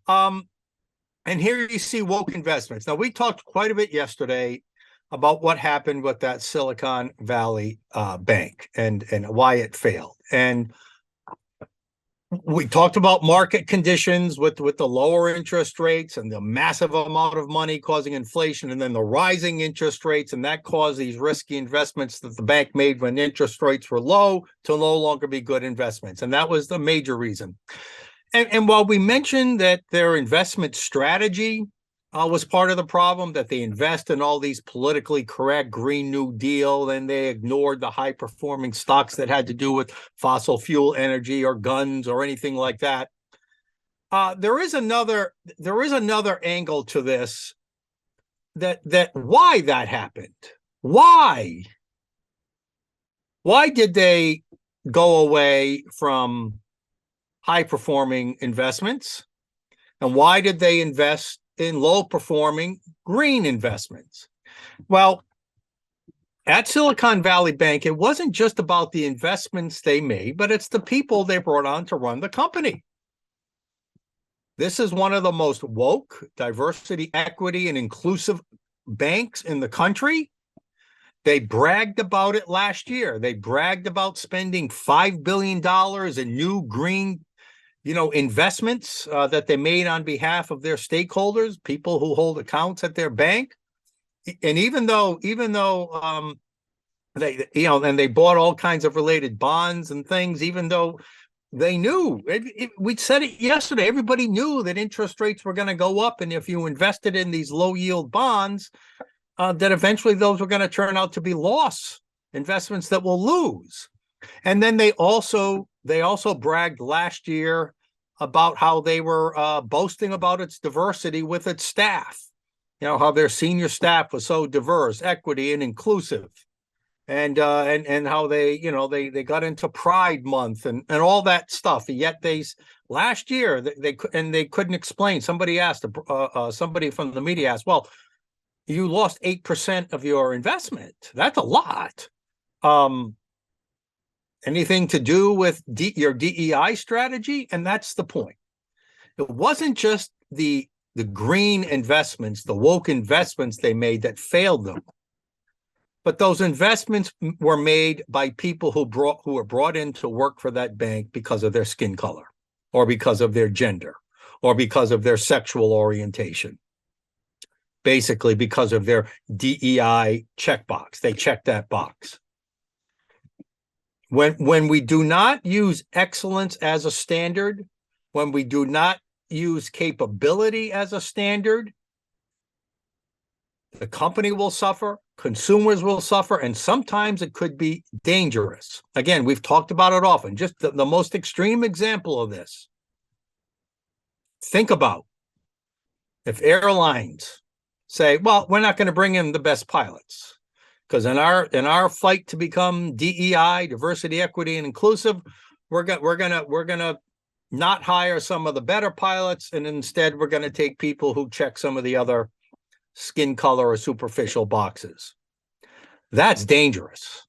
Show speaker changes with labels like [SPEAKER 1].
[SPEAKER 1] Um, and here you see woke investments. Now, we talked quite a bit yesterday about what happened with that Silicon Valley bank and why it failed. And we talked about market conditions with the lower interest rates and the massive amount of money causing inflation, and then the rising interest rates, and that caused these risky investments that the bank made when interest rates were low to no longer be good investments. And that was the major reason. And while we mentioned that their investment strategy was part of the problem, that they invest in all these politically correct Green New Deal, and they ignored the high performing stocks that had to do with fossil fuel energy or guns or anything like that. There is another angle to this, that why that happened. Why did they go away from high performing investments? And why did they invest in low performing green investments? Well, at Silicon Valley Bank, it wasn't just about the investments they made, but it's the people they brought on to run the company. This is one of the most woke, diversity, equity, and inclusive banks in the country. They bragged about it last year. They bragged about spending $5 billion in new green investments that they made on behalf of their stakeholders, people who hold accounts at their bank. And even though they, and they bought all kinds of related bonds and things, even though they knew, we said it yesterday, everybody knew that interest rates were going to go up. And if you invested in these low yield bonds, that eventually those were going to turn out to be loss investments that will lose. And then they also bragged last year about how they were boasting about its diversity with its staff. How their senior staff was so diverse, equity, and inclusive, and how they got into Pride Month and all that stuff. Yet last year they couldn't explain. Somebody asked, somebody from the media asked, well, you lost 8% of your investment. That's a lot. Anything to do with your DEI strategy? And that's the point. It wasn't just the green investments, the woke investments they made that failed them, but those investments were made by people who were brought in to work for that bank because of their skin color, or because of their gender, or because of their sexual orientation. Basically, because of their DEI checkbox. They checked that box. When we do not use excellence as a standard, when we do not use capability as a standard, the company will suffer, consumers will suffer, and sometimes it could be dangerous. Again, we've talked about it often. Just the most extreme example of this. Think about if airlines say, well, we're not going to bring in the best pilots, because in our fight to become DEI, diversity, equity, and inclusive, we're gonna not hire some of the better pilots, and instead we're going to take people who check some of the other skin color or superficial boxes. That's dangerous.